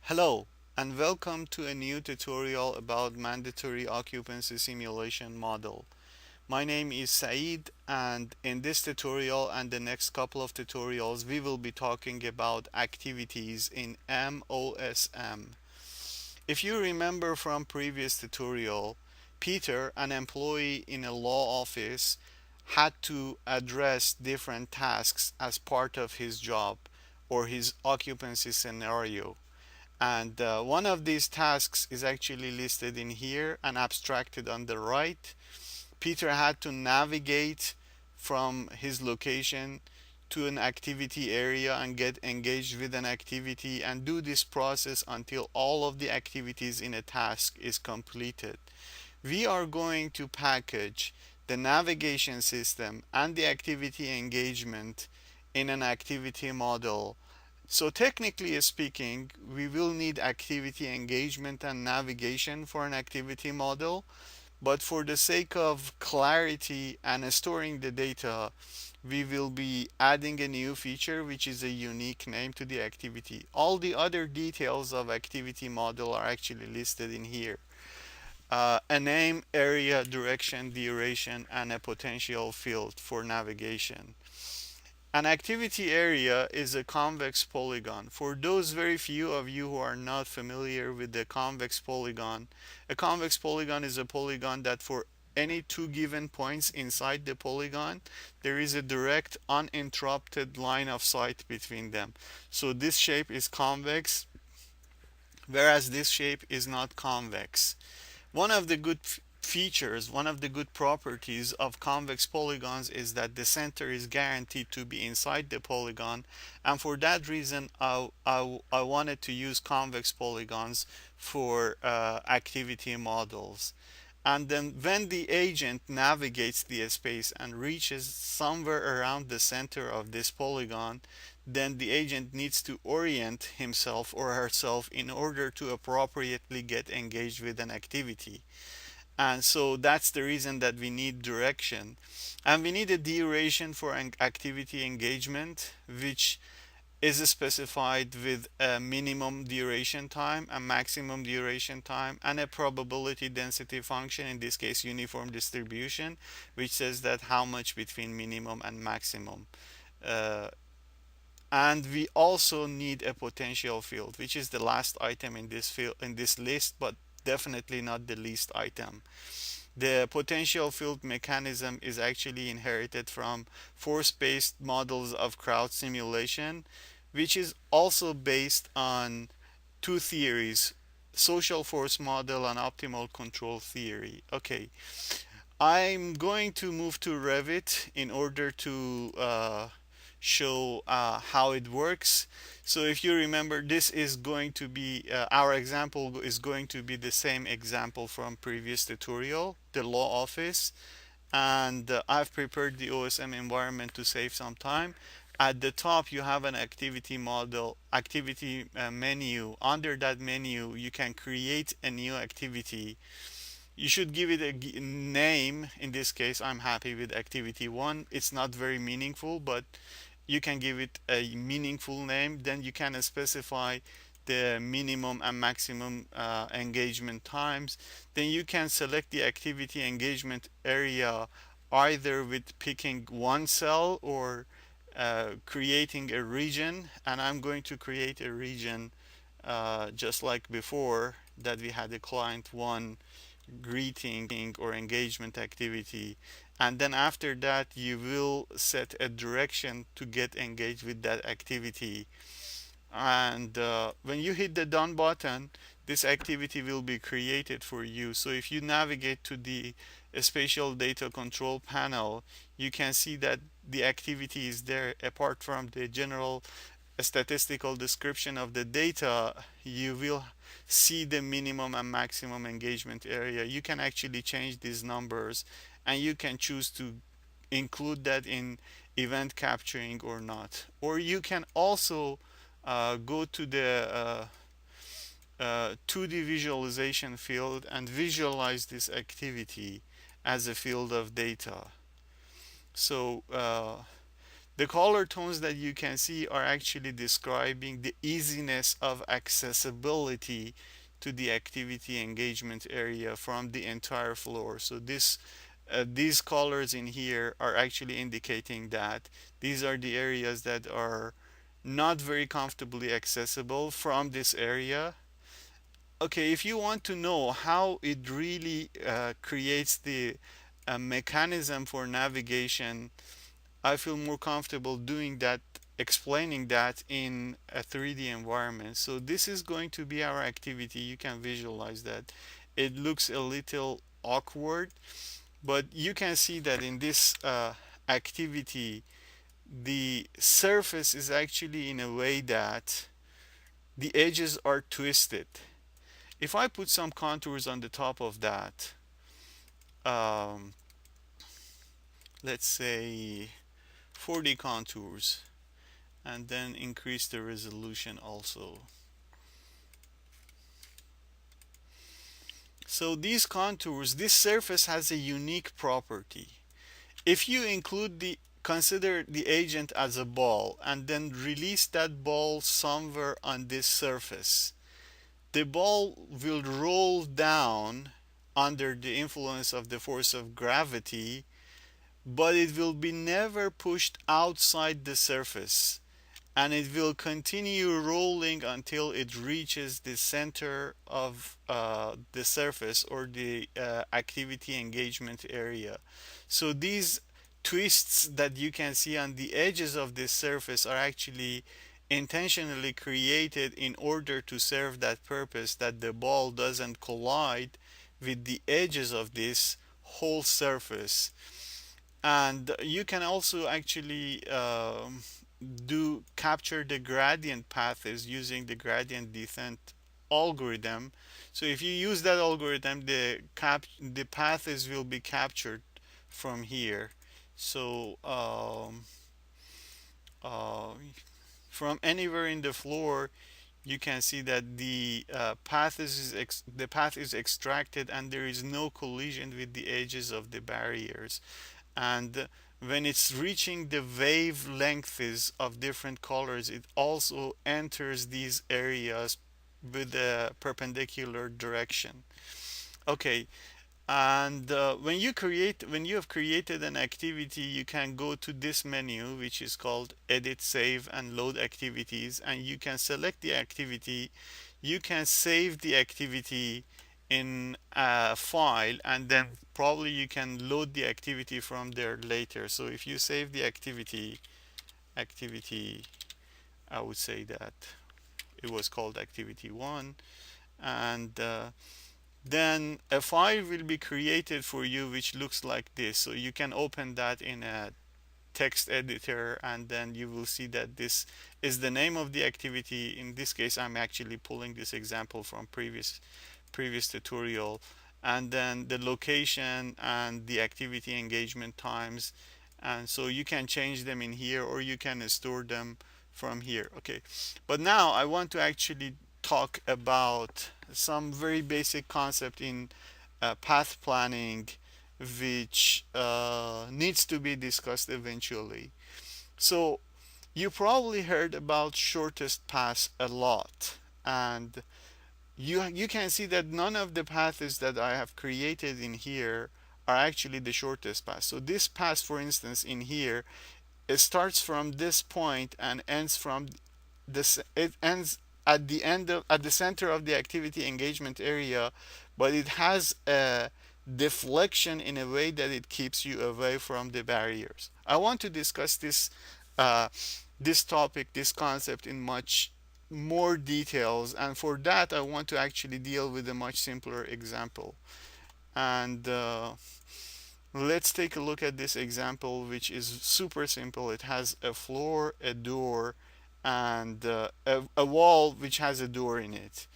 Hello, and welcome to a new tutorial about mandatory occupancy simulation model. My name is Saeed, and in this tutorial and the next couple of tutorials, we will be talking about activities in MOSM. If you remember from previous tutorial, Peter, an employee in a law office, had to address different tasks as part of his job or his occupancy scenario. And one of these tasks is actually listed in here and abstracted on the right. Peter had to navigate from his location to an activity area and get engaged with an activity and do this process until all of the activities in a task is completed. We are going to package the navigation system and the activity engagement in an activity model. So technically speaking, we will need activity engagement and navigation for an activity model, but for the sake of clarity and storing the data, we will be adding a new feature which is a unique name to the activity. All the other details of activity model are actually listed in here. A name, area, direction, duration, and a potential field for navigation. An activity area is a convex polygon. For those very few of you who are not familiar with the convex polygon, a convex polygon is a polygon that for any two given points inside the polygon, there is a direct uninterrupted line of sight between them. So this shape is convex, whereas this shape is not convex. One of the good features, one of the good properties of convex polygons is that the center is guaranteed to be inside the polygon, and for that reason I wanted to use convex polygons for activity models. And then when the agent navigates the space and reaches somewhere around the center of this polygon, then the agent needs to orient himself or herself in order to appropriately get engaged with an activity. And so that's the reason that we need direction. And we need a duration for an activity engagement, which is specified with a minimum duration time, a maximum duration time, and a probability density function, in this case uniform distribution, which says that how much between minimum and maximum. Uh, and we also need a potential field, which is the last item in this field in this list, but definitely not the least item. The potential field mechanism is actually inherited from force-based models of crowd simulation, which is also based on two theories: social force model and optimal control theory. Okay, I'm going to move to Revit in order to show how it works. So if you remember, this is going to be our example is going to be the same example from previous tutorial, the law office, and I've prepared the OSM environment to save some time. At the top you have an activity model, activity menu. Under that menu you can create a new activity. You should give it a name. In this case I'm happy with activity 1. It's not very meaningful, but you can give it a meaningful name. Then you can specify the minimum and maximum engagement times. Then you can select the activity engagement area either with picking one cell or creating a region. And I'm going to create a region just like before, that we had a client 1 greeting or engagement activity, and then after that you will set a direction to get engaged with that activity. And when you hit the done button, this activity will be created for you. So if you navigate to the spatial data control panel, you can see that the activity is there. Apart from the general statistical description of the data, you will see the minimum and maximum engagement area. You can actually change these numbers, and you can choose to include that in event capturing or not. Or you can also go to the 2D visualization field and visualize this activity as a field of data. So The color tones that you can see are actually describing the easiness of accessibility to the activity engagement area from the entire floor. So these colors in here are actually indicating that these are the areas that are not very comfortably accessible from this area. Okay, if you want to know how it really creates the mechanism for navigation, I feel more comfortable doing that, explaining that in a 3D environment. So this is going to be our activity. You can visualize that. It looks a little awkward, but you can see that in this activity, the surface is actually in a way that the edges are twisted. If I put some contours on the top of that, um, let's say 40 contours, and then increase the resolution also. So these contours, this surface has a unique property. If you consider the agent as a ball and then release that ball somewhere on this surface, the ball will roll down under the influence of the force of gravity, but it will be never pushed outside the surface, and it will continue rolling until it reaches the center of the surface or the activity engagement area. So these twists that you can see on the edges of this surface are actually intentionally created in order to serve that purpose, that the ball doesn't collide with the edges of this whole surface. And you can also actually do capture the gradient paths using the gradient descent algorithm. So if you use that algorithm, the paths will be captured from here. So uh, from anywhere in the floor, you can see that the path is extracted and there is no collision with the edges of the barriers. And when it's reaching the wavelengths of different colors, it also enters these areas with a perpendicular direction. Okay, and when you have created an activity, you can go to this menu, which is called Edit, Save, and Load Activities, and you can select the activity. You can save the activity in a file, and then probably you can load the activity from there later. So if you save the activity, I would say that it was called activity 1, and then a file will be created for you which looks like this. So you can open that in a text editor, and then you will see that this is the name of the activity. In this case, I'm actually pulling this example from previous tutorial, and then the location and the activity engagement times, and so you can change them in here or you can store them from here. Okay, but now I want to actually talk about some very basic concept in path planning, which needs to be discussed eventually. So you probably heard about shortest path a lot, and you can see that none of the paths that I have created in here are actually the shortest path. So this path, for instance, in here, it starts from this point and ends from this. It ends at the center of the activity engagement area, but it has a deflection in a way that it keeps you away from the barriers. I want to discuss uh, this topic, this concept in much more details, and for that I want to actually deal with a much simpler example. And let's take a look at this example, which is super simple. It has a floor, a door, and a wall which has a door in it.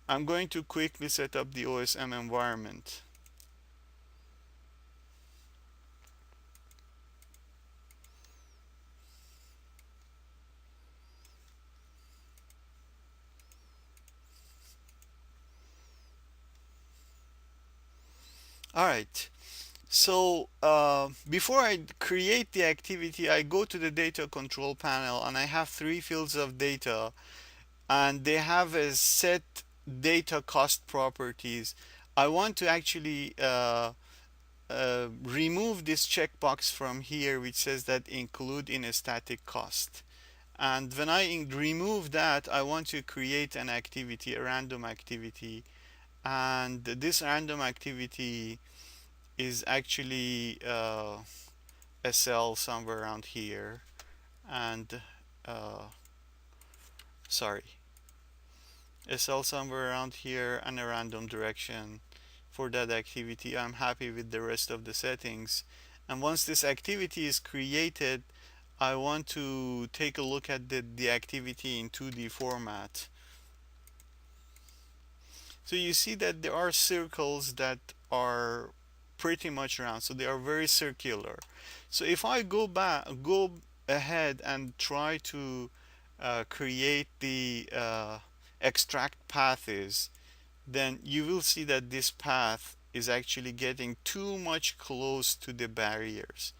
I'm going to quickly set up the OSM environment. All right. So before I create the activity, I go to the data control panel and I have three fields of data, and they have a set data cost properties. I want to actually remove this checkbox from here which says that include in a static cost. And when I remove that, I want to create an activity, a random activity. And this random activity is actually a cell somewhere around here. And uh, sorry, a cell somewhere around here and a random direction for that activity. I'm happy with the rest of the settings. And once this activity is created, I want to take a look at the activity in 2D format. So you see that there are circles that are pretty much round, so they are very circular. So if I go ahead and try to create the extract paths, then you will see that this path is actually getting too much close to the barriers.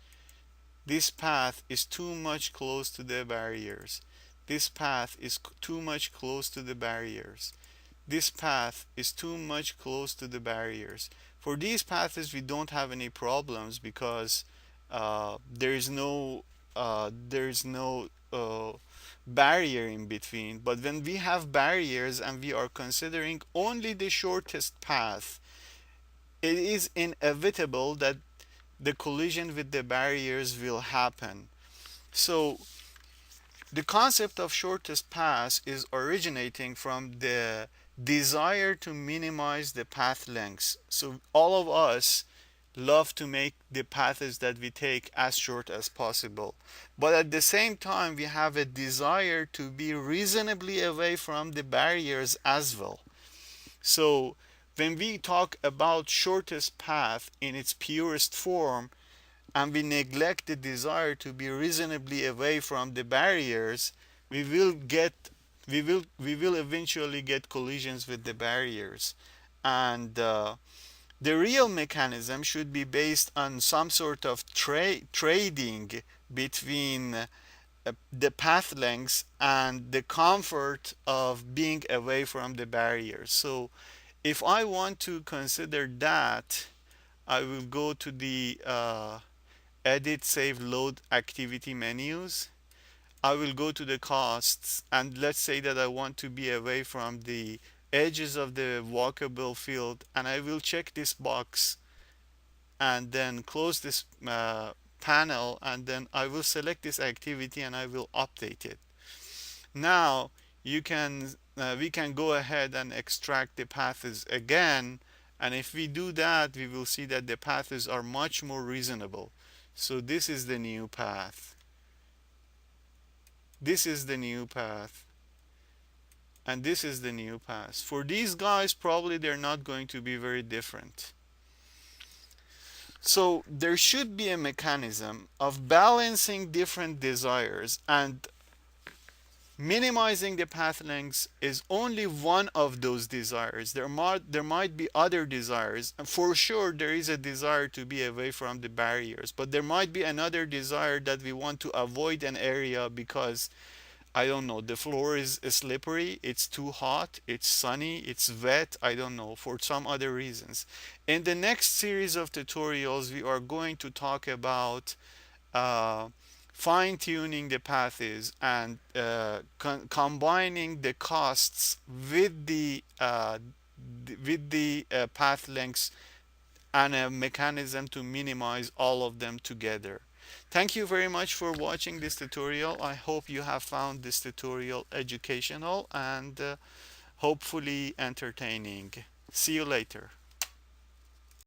This path is too much close to the barriers. This path is too much close to the barriers. This path is too much close to the barriers. For these paths, we don't have any problems because there is no barrier in between. But when we have barriers and we are considering only the shortest path, it is inevitable that the collision with the barriers will happen. So the concept of shortest path is originating from the desire to minimize the path lengths. So all of us love to make the paths that we take as short as possible. But at the same time, we have a desire to be reasonably away from the barriers as well. So when we talk about shortest path in its purest form, and we neglect the desire to be reasonably away from the barriers, we will get we will eventually get collisions with the barriers. And the real mechanism should be based on some sort of trading between the path lengths and the comfort of being away from the barriers. So if I want to consider that, I will go to the edit, save, load activity menus. I will go to the costs, and let's say that I want to be away from the edges of the walkable field, and I will check this box and then close this panel, and then I will select this activity and I will update it. Now we can go ahead and extract the paths again, and if we do that, we will see that the paths are much more reasonable. So this is the new path. This is the new path. And this is the new path. For these guys, probably they're not going to be very different. So there should be a mechanism of balancing different desires, and minimizing the path lengths is only one of those desires. There might be other desires, and for sure there is a desire to be away from the barriers, but there might be another desire that we want to avoid an area because, I don't know, the floor is slippery, it's too hot, it's sunny, it's wet, I don't know, for some other reasons. In the next series of tutorials, we are going to talk about uh, fine-tuning the paths and combining the costs with the path lengths, and a mechanism to minimize all of them together. Thank you very much for watching this tutorial. I hope you have found this tutorial educational and hopefully entertaining. See you later.